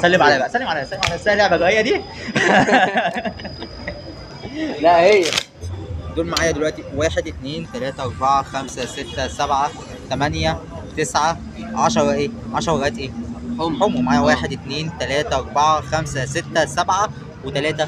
سلم عليا بقى، سلم عليا، سلم عليا، الساعه لعبه جايه دي. لا هي دول معايا دلوقتي 1 2 3 4 5 6 7 8 9 10 ايه؟ 10 ورقات ايه؟ حمو. معايا 1 2 3 4 5 6 7 و3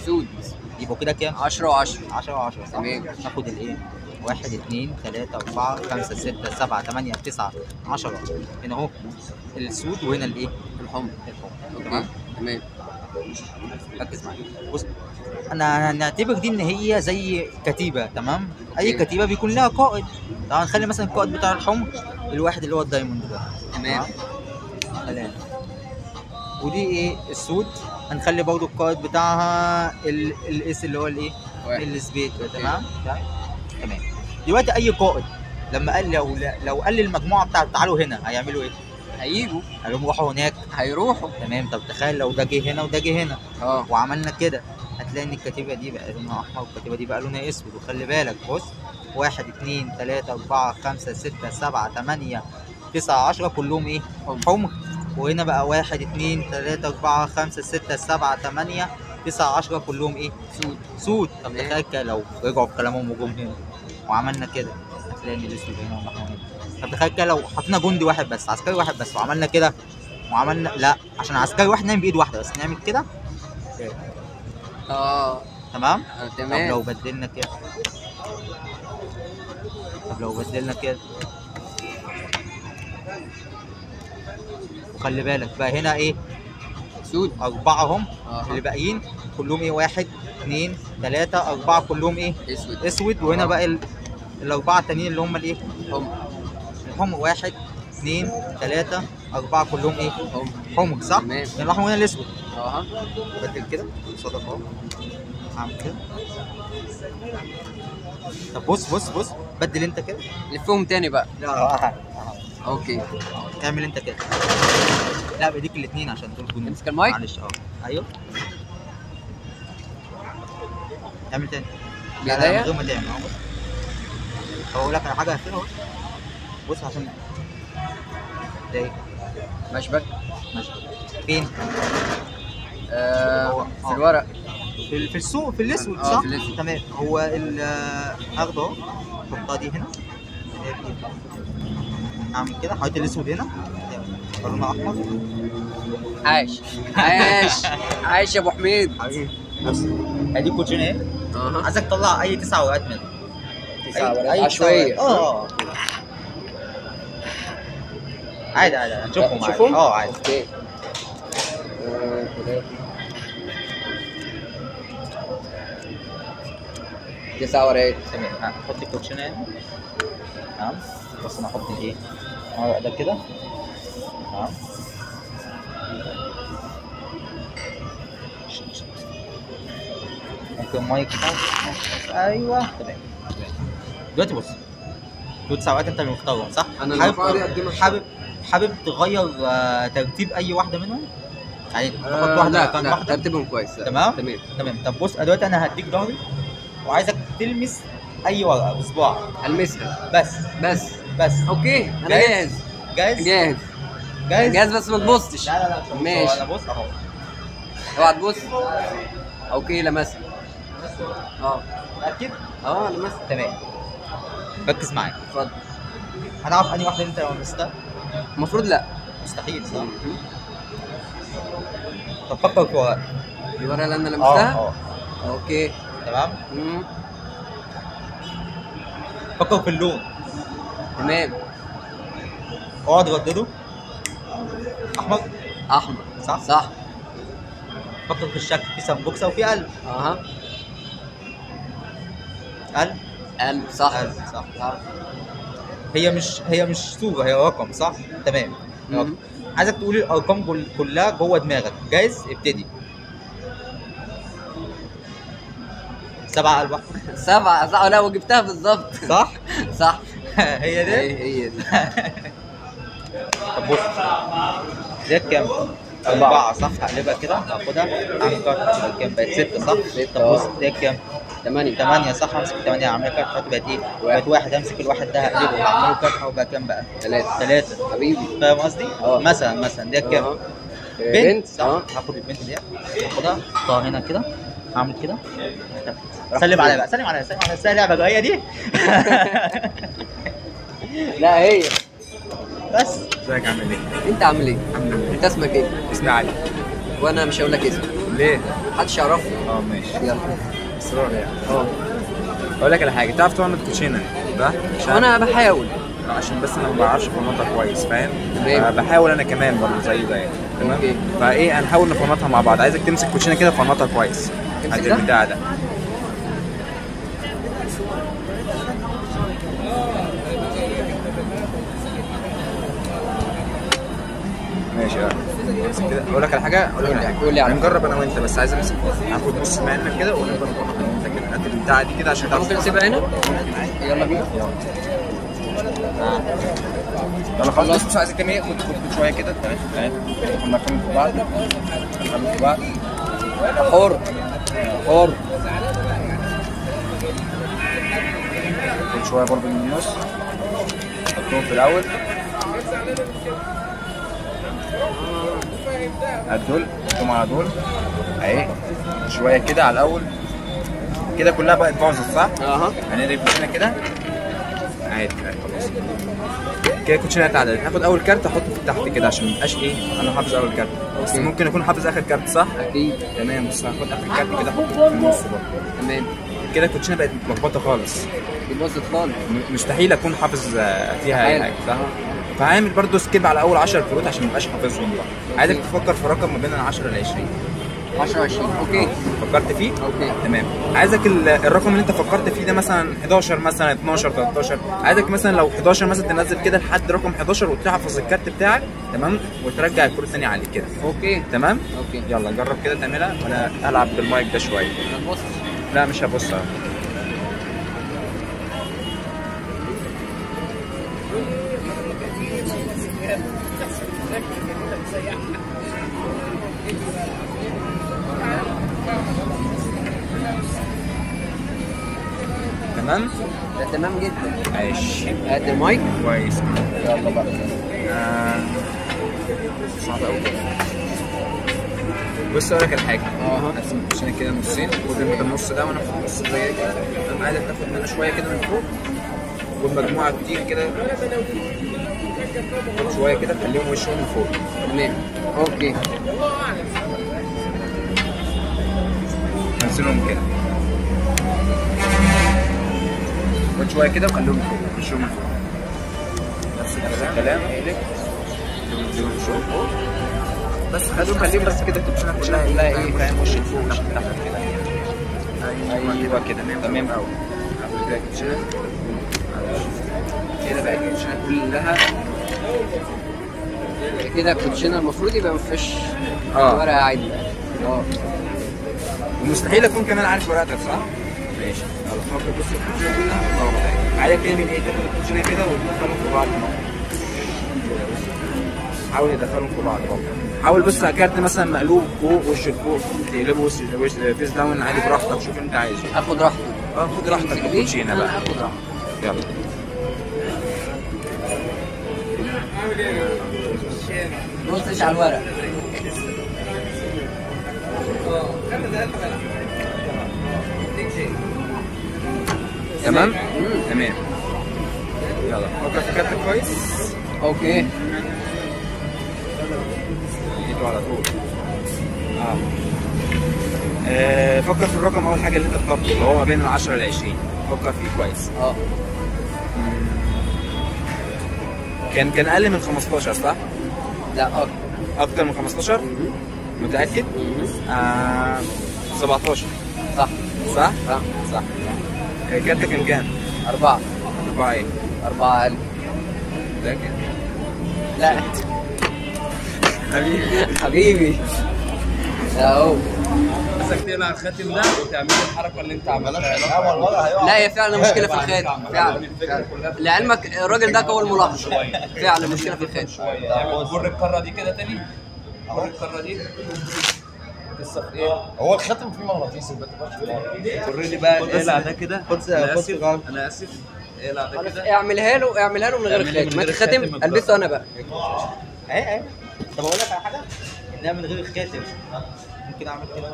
سود. يبقوا كده كام؟ 10 و10. 10 و10 تمام. ناخد الايه؟ 1 2 3 4 5 6 7 8 9 10. هنا اهو السود وهنا الايه؟ الحمر. تمام؟ تمام. ركز معايا. بص، انا هنعتبر دي ان هي زي كتيبه، تمام؟ اي كتيبه بيكون لها قائد. طبعا هنخلي مثلا القائد بتاع الحمر الواحد اللي هو الدايموند ده. تمام. تمام. ودي ايه؟ السود هنخلي برضو القائد بتاعها الاس اللي هو الايه؟ السبيد. تمام؟ تمام. دلوقتي اي قائد لما قال لو قال للمجموعه بتاعته تعالوا هنا هيعملوا ايه؟ هيجوا. هيروحوا هناك. هيروحوا. تمام. طب تخيل لو ده جه هنا وده جه هنا اه وعملنا كده، هتلاقي ان الكتيبه دي بقى لونها احمر والكتيبه دي بقى لونها اسود. وخلي بالك، بص، 1 2 3 4 5 6 7 8 9 10 كلهم ايه؟ حمر. وهنا بقى 1 2 3 4 5 6 7 8 9 10 كلهم ايه؟ سود. طب تخيل لو رجعوا في كلامهم وجم هنا وعملنا كده، هتلاقي ان الاسود هنا والاحمر هنا. طب تخيل لو حطينا جندي واحد بس، عسكري واحد بس، وعملنا كده وعملنا، لا، عشان عسكري واحد نايم بايد واحده بس، نعمل كده. تمام. تمام. طب لو بدلنا كده، وخلي بالك بقى هنا ايه؟ سود. 4 هم اللي باقيين كلهم ايه؟ 1 2 3 4 كلهم ايه؟ اسود. وهنا بقى الاربعه التانيين اللي هم الايه؟ الحمر. 1 2 3 4 كلهم ايه؟ حمر. صح؟ تمام. يعني الاحمر هنا الاسود. بدل كده قصادك اهو، هعمل كده. طب بص بدل انت كده. لفهم تاني بقى. لا اوكي. اعمل انت كده. لا بايديك الاثنين عشان دول جنود. امسك المايك. معلش. ايوه. اعمل تاني. لا من غير ما تعمل اهو. بص هقول لك على حاجه هقفلها اهو. بص عشان ده ايه؟ مشبك. فين؟ في الورق. في السوق، في الاسود. صح؟ في الاسود. تمام. هو هاخده اهو، احطها دي هنا، اعمل كده، حطيت الاسود هنا لونها احمر. عايش عايش عايش يا ابو حميد حبيبي. بص ادي كوتشين اهي. عايزك تطلع اي 9 ورقات منها. 9 ورقات عشوائيه. عادي هنشوفهم. عادي. اوكي. 9 ورقات. تمام. هحط الكوتشين هنا. تمام. بس انا هحط الايه؟ الورق ده كده. تمام. ممكن مايك. ايوه. تمام. دلوقتي بص، دول 9 ورقات انت اللي مختارهم، صح؟ انا المفروض اقدمها. حابب تغير ترتيب اي واحده منهم؟ يعني تحط واحده مكان لا واحده. ترتيبهم كويس. تمام. طب بص، دلوقتي انا هديك ظهري وعايزك تلمس اي ورقه بصباعك. المسها بس. اوكي. انا جاهز بس ما تبصش. لا ماشي. انا بص اهو. اوعى تبص. اوكي. لمسها. متاكد؟ لمسها. تمام. ركز معايا. اتفضل. هنعرف انهي واحده انت لمستها؟ المفروض لا. مستحيل، صح؟ طب فكر في ورقه. الورقه اللي انا لمستها. اوكي. تمام. فكر في اللون. تمام. اقعد ردده. احمر. صح. فكر في الشكل، في سمبوكسه وفي قلب. قلب. صح. هي مش صوره، هي رقم. صح؟ تمام. عايزك تقول الارقام كلها جوه دماغك. جاهز؟ ابتدي. 7 قلب احمر. 7 صح. لا وجبتها بالظبط. صح. هي دي. طب بص، دي كام؟ 4. صح. هقلبها كده، هاخدها اعمل كارت تبقى كام؟ بقت 6. صح. طب بص، دي كام؟ 8. صح. همسك 8 هعمل كارت حط بقت ايه؟ بقت 1. همسك الواحد ده هقلبه هعمله كارت وبقى كام بقى؟ 3. حبيبي. فاهم قصدي؟ مثلا دي كام؟ بنت هاخد البنت ديت، هاخدها احطها هنا كده، هعمل كده. سلم عليا بقى، سلم عليا، سلم عليا، السهله اللعبه جايه دي. لا هي. بس ازيك عامل ايه؟ انت عامل ايه؟ الحمد لله. انت اسمك ايه؟ اسمي علي. وانا مش هقول لك اسمي. ليه؟ محدش يعرفه. ماشي. يلا. اصرار يعني. اقول لك على حاجه، تعرف تعمل كوتشينه ده؟ وانا بحاول. عشان بس انا ما بعرفش افنطها كويس، فاهم؟ تمام. بحاول انا كمان برضه زي ده، تمام؟ اوكي. فايه هنحاول نفنطها مع بعض، عايزك تمسك كوتشينه كده وفنطها كويس. تمسك قد ده؟ البتاع ده. ماشي امسك كده. اقول لك على حاجه، اقول لك على حاجه، قول لي على حاجة. هنجرب انا وانت، بس عايز امسك، هاخد نص منك كده ونجرب انا وانت كده قد البتاعه دي كده عشان تعرف. ممكن نسيبها هنا؟ يلا بينا. يلا خلاص. بس عايزك تعمل ايه، خد شويه كده، تمام. كنا نخليهم في بعض، نخليهم في بعض. حر. خد شويه برضه من النص، حطهم في الاول. دول حطهم على دول اهي، شويه كده على الاول كده، كلها بقت باظت صح؟ هنقلب هنا كده عادي خلاص كده. الكوتشينه اتعدلت، هاخد اول كارت احطه في تحت كده عشان ميبقاش ايه، انا حافظ اول كارت بس ممكن اكون حافظ اخر كارت صح؟ اكيد. تمام. بص هاخد اخر كارت كده احطه في النص برضه. تمام. كده الكوتشينه بقت متلخبطه خالص، دي باظت خالص. مستحيل اكون حافظ فيها اي حاجه صح؟ فهعمل برضه سكيب على اول 10 كروت عشان ميبقاش حافظهم بقى. عايزك تفكر في رقم ما بين ال 10 ل 20. 10 20 اوكي. فكرت فيه؟ اوكي تمام. عايزك الرقم اللي انت فكرت فيه ده مثلا 11 مثلا 12 13، عايزك مثلا لو 11 مثلا تنزل كده لحد رقم 11 وتحفظ الكارت بتاعك تمام، وترجع الكروت ثاني عليه كده. اوكي تمام؟ اوكي. يلا جرب كده تعملها وانا العب بالمايك ده شويه. هتبص؟ لا مش هبص. تمام؟ ده تمام جدا. ماشي. هات المايك. كويس. يلا بقى. صعب قوي. بص اقول لك على حاجه، نقسم الكوتشينه كده نصين، خد انت النص ده وانا اخد النص زي كده. انا عايزك تاخد منها شويه كده من فوق، والمجموعه كتير كده شويه كده تخليهم وشهم من فوق. تمام. اوكي. نزلهم كده، خد شويه كده وخليهم فوق وشهم من فوق. نفس الكلام نزلهم شويه فوق بس، خليهم بس كده الكوتشينه كلها ايه فاهم، وش فوق وش تحت كده. ايوه كده تمام قوي. عامل كده الكوتشينه كده بقى، الكوتشينه كلها كده الكوتشينه المفروض يبقى مفيش ورقه عادي. ومستحيل اكون كمان عارف ورقتك صح؟ ماشي. يلا فكر بص الكوتشينه كلها عايزك تعمل ايه، تاخد الكوتشينه كده وتدخلهم في بعض. حاول يدخلهم في بعض برضه. حاول بص على كارت مثلا مقلوب فوق وش لفوق تقلبه وش فيس داون عادي براحتك، شوف انت عايزه. اخد راحتي. خد راحتك في الكوتشينه بقى. اخد راحتي. يلا. بصش على الورق. تمام؟ تمام. يلا فكر في كارت كويس. اوكي. ايده على طول. فكر في الرقم اول حاجه اللي انت اخترته اللي هو بين ال 10 ل 20، فكر فيه كويس. كان اقل من 15 صح؟ لا اكتر. اكتر من 15؟ متاكد؟ 17 صح. صح؟ صح. صح. كارت كان كام؟ 4. 4 ايه؟ 4 أقل. متاكد؟ لا حبيبي حبيبي. اهو. عايزك تقلع الخاتم ده وتعمل الحركه اللي انت عملتها. لا هي فعلا مشكله في الخاتم فعلا. لعلمك الراجل ده قوي الملاحظه، فعلا مشكله في الخاتم. بر الكره دي كده تاني، بر الكره دي قصه في ايه؟ هو الختم فيه مغناطيسي ما تبقاش وريني بقى اقلع ده كده. خد انا اسف اقلع ده كده. اعملها له من غير اعملها خاتم. من ما غير الخاتم خاتم البسه انا بقى. ايه طب اقول لك على حاجه، لا من غير الخاتم. ممكن اعمل كده.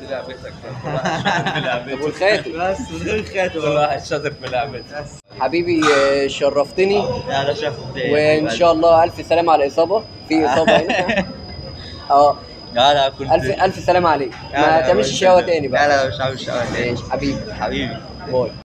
دي لعبتك في لعبتك والخاتم بس من غير الخاتم. كل واحد شاطر في لعبته. حبيبي شرفتني، لا شاف وان شاء الله الف سلامه على الاصابه، في اصابه هنا. لا كنت الف سلامه عليك، ما تعملش شقاوه تاني بقى. لا مش عامل شقاوه تاني. ماشي حبيبي. حبيبي. باي.